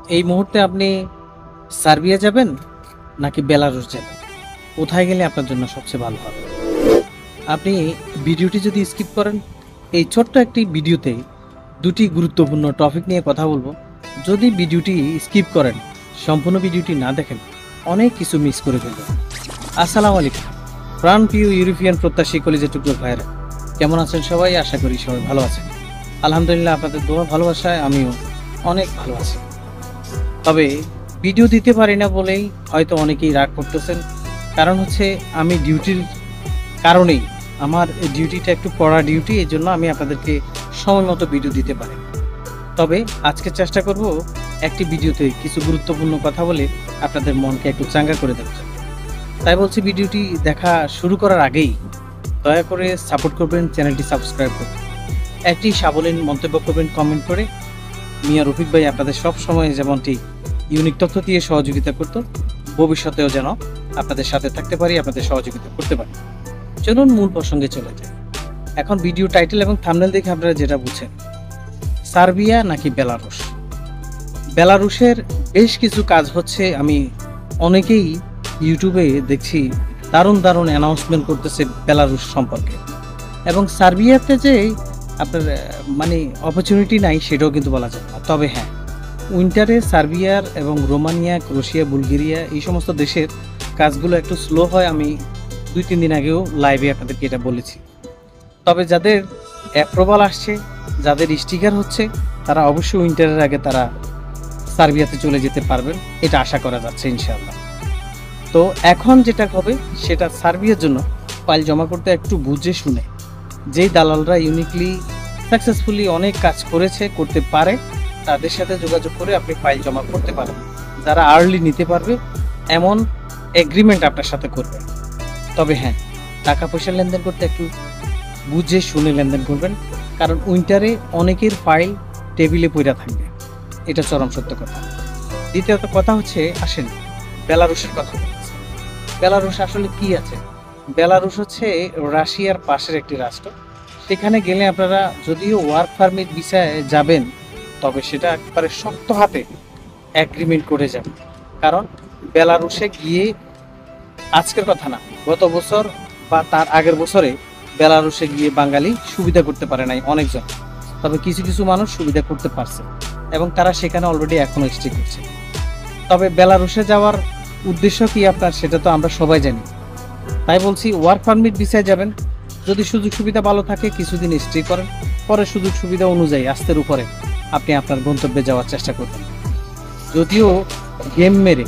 এই মুহূর্তে আপনি সার্বিয়া যাবেন নাকি বেলারুশ যাবেন? কোথায় গেলে আপনার জন্য সবচেয়ে ভালো হবে? আপনি ভিডিওটি যদি স্কিপ করেন, এই ছোট্ট একটি ভিডিওতে দুটি গুরুত্বপূর্ণ টপিক নিয়ে কথা বলবো। যদি ভিডিওটি স্কিপ করেন, সম্পূর্ণ ভিডিওটি না দেখেন, অনেক কিছু মিস করে ফেলবেন। আসসালামু আলাইকুম প্রাণ প্রিয় ইউরোপিয়ান প্রত্যাশী কলেজের টুকরো ভাইয়েরা, কেমন আছেন সবাই? আশা করি সবাই ভালো আছেন। আলহামদুলিল্লাহ, আপনাদের দোয়া ভালোবাসায় আমিও অনেক ভালো আছি। তবে ভিডিও দিতে পারি না বলেই হয়তো অনেকেই রাগ করতেছেন। কারণ হচ্ছে আমি ডিউটির কারণেই, আমার ডিউটিটা একটু পড়া ডিউটি, এই জন্য আমি আপনাদেরকে সময় মতো ভিডিও দিতে পারি। তবে আজকে চেষ্টা করব একটি ভিডিওতে কিছু গুরুত্বপূর্ণ কথা বলে আপনাদের মনকে একটু চাঙ্গা করে দেওয়ার জন্য। তাই বলছি, ভিডিওটি দেখা শুরু করার আগেই দয়া করে সাপোর্ট করবেন, চ্যানেলটি সাবস্ক্রাইব করবেন, একটি সাবলীল মন্তব্য করবেন কমেন্ট করে। মিয়া রফিক ভাই আপনাদের সব সময় যেমনটি ইউনিক তথ্য দিয়ে সহযোগিতা করত, ভবিষ্যতেও যেন আপনাদের সাথে থাকতে পারি, আপনাদের সহযোগিতা করতে পারি। চলুন মূল প্রসঙ্গে চলে যাই। এখন ভিডিও টাইটেল এবং থাম্বনেল দেখে আপনারা যেটা বুঝছেন, সার্বিয়া নাকি বেলারুশ। বেলারুশের বেশ কিছু কাজ হচ্ছে, আমি অনেকেই ইউটিউবে দেখছি দারুণ দারুণ অ্যানাউন্সমেন্ট করতেছে বেলারুশ সম্পর্কে। এবং সার্বিয়াতে যে আপনার অপরচুনিটি নাই সেটাও কিন্তু বলা যায় না। তবে হ্যাঁ, উইন্টারে সার্বিয়ার এবং রোমানিয়া, ক্রোয়েশিয়া, বুলগেরিয়া এই সমস্ত দেশের কাজগুলো একটু স্লো হয়। আমি 2-3 দিন আগেও লাইভে আপনাদেরকে এটা বলেছি। তবে যাদের অ্যাপ্রুভাল আসছে, যাদের স্টিকার হচ্ছে, তারা অবশ্যই উইন্টারের আগে তারা সার্বিয়াতে চলে যেতে পারবেন, এটা আশা করা যাচ্ছে ইনশাআল্লাহ। তো এখন যেটা হবে সেটা সার্বিয়ার জন্য ফাইল জমা করতে একটু বুঝে শুনে, যেই দালালরা ইউনিকলি সাকসেসফুলি অনেক কাজ করতে পারে, তাদের সাথে যোগাযোগ করে আপনি ফাইল জমা করতে পারেন। যারা আর্লি নিতে পারবে এমন এগ্রিমেন্ট আপনার সাথে করবে। তবে হ্যাঁ, টাকা পয়সা লেনদেন করতে একটু বুঝে শুনে লেনদেন করবেন, কারণ উইন্টারে অনেকের ফাইল টেবিলে পড়ে থাকবে, এটা চরম সত্য কথা। দ্বিতীয়ত কথা হচ্ছে, আসেন বেলারুশের কথা বলছি। বেলারুশ আসলে কি আছে? বেলারুশ হচ্ছে রাশিয়ার পাশের একটি রাষ্ট্র। সেখানে গেলে আপনারা যদিও ওয়ার্ক পারমিট ভিসায় যাবেন, তবে সেটা একবারে শক্ত হাতে অ্যাগ্রিমেন্ট করে যাবেন। কারণ বেলারুশে গিয়ে আজকের কথা না, গত বছর বা তার আগের বছরে বেলারুশে গিয়ে বাঙালি সুবিধা করতে পারে নাই অনেকজন। তবে কিছু কিছু মানুষ সুবিধা করতে পারছে এবং তারা সেখানে অলরেডি এখনো স্টে করছে। তবে বেলারুশে যাওয়ার উদ্দেশ্য কি আপনার, সেটা তো আমরা সবাই জানি। তাই বলছি, ওয়ার্ক পারমিট ভিসায় যাবেন, যদি সুযোগ সুবিধা ভালো থাকে কিছুদিন স্টে করেন, পরে সুযোগ সুবিধা অনুযায়ী আস্তের উপরে আপনি আপনার গন্তব্যে যাওয়ার চেষ্টা করবেন। যদিও গেম মেরে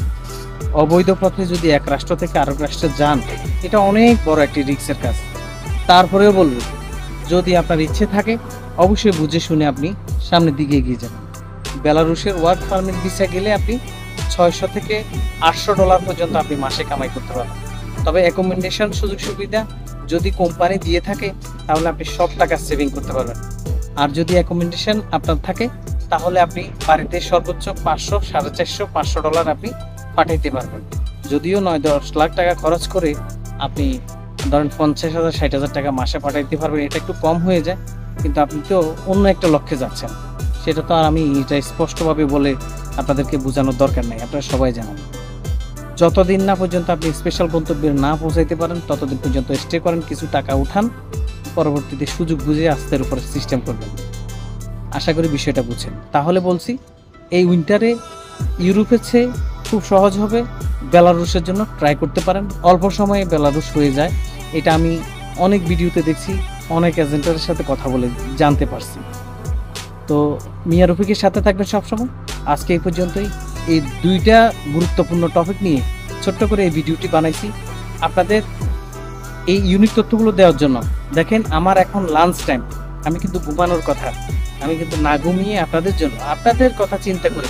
অবৈধ পথে যদি এক রাষ্ট্র থেকে আরেক রাষ্ট্রে যান, এটা অনেক বড় একটি রিস্কের কাজ। তারপরেও বলবো, যদি আপনার ইচ্ছে থাকে অবশ্যই বুঝে শুনে আপনি সামনের দিকে এগিয়ে যাবেন। বেলারুশের ওয়ার্ক পারমিট ভিসা গেলে আপনি $600 থেকে $800 পর্যন্ত আপনি মাসে কামাই করতে পারবেন। তবে অ্যাকোমোডেশন সুযোগ সুবিধা যদি কোম্পানি দিয়ে থাকে, তাহলে আপনি সব টাকা সেভিং করতে পারবেন। আর যদি অ্যাকোমোডেশন আপনার থাকে, তাহলে আপনি বাড়িতে সর্বোচ্চ $500, $450, $500 আপনি পাঠাইতে পারবেন। যদিও 9-10 লাখ টাকা খরচ করে আপনি ধরেন 50,000, 60,000 টাকা মাসে পাঠাইতে পারবেন, এটা একটু কম হয়ে যায়। কিন্তু আপনি তো অন্য একটা লক্ষ্যে যাচ্ছেন, সেটা তো আর আমি এটা স্পষ্টভাবে বলে আপনাদেরকে বোঝানোর দরকার নেই, আপনারা সবাই জানেন। যতদিন না পর্যন্ত আপনি স্পেশাল গন্তব্যে না পৌঁছাইতে পারেন, ততদিন পর্যন্ত স্টে করেন, কিছু টাকা উঠান, পরবর্তীতে সুযোগ বুঝে আস্তের উপরে সিস্টেম করবেন। আশা করি বিষয়টা বুঝছেন। তাহলে বলছি, এই উইন্টারে ইউরোপের চেয়ে খুব সহজ হবে বেলারুশের জন্য ট্রাই করতে পারেন। অল্প সময়ে বেলারুশ হয়ে যায়, এটা আমি অনেক ভিডিওতে দেখছি, অনেক এজেন্টের সাথে কথা বলে জানতে পারছি। তো মিয়া রফিকের সাথে থাকবেন সবসময়। আজকে এই পর্যন্তই। এই দুইটা গুরুত্বপূর্ণ টপিক নিয়ে ছোট্ট করে এই ভিডিওটি বানাইছি আপনাদের এই ইউনিক তথ্যগুলো দেওয়ার জন্য। দেখেন, আমার এখন লাঞ্চ টাইম, আমি কিন্তু ঘুমানোর কথা, আমি কিন্তু না ঘুমিয়ে আপনাদের জন্য, আপনাদের কথা চিন্তা করে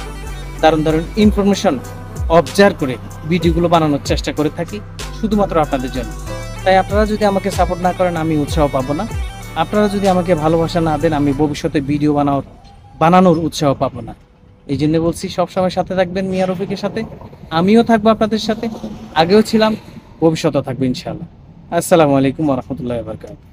দারুণ দারুণ ইনফরমেশন অবজার্ভ করে ভিডিওগুলো বানানোর চেষ্টা করে থাকি, শুধুমাত্র আপনাদের জন্য। তাই আপনারা যদি আমাকে সাপোর্ট না করেন, আমি উৎসাহ পাবো না। আপনারা যদি আমাকে ভালোবাসা না দেন, আমি ভবিষ্যতে ভিডিও বানানোর উৎসাহ পাবো না। এই জন্য বলছি, সবসময় সাথে থাকবেন মিয়া রফিকের সাথে। আমিও থাকবো আপনাদের সাথে, আগেও ছিলাম, ভবিষ্যতেও থাকবো ইনশাআল্লাহ। আসসালামু আলাইকুম ওয়া রাহমাতুল্লাহি ওয়া বারাকাতুহু।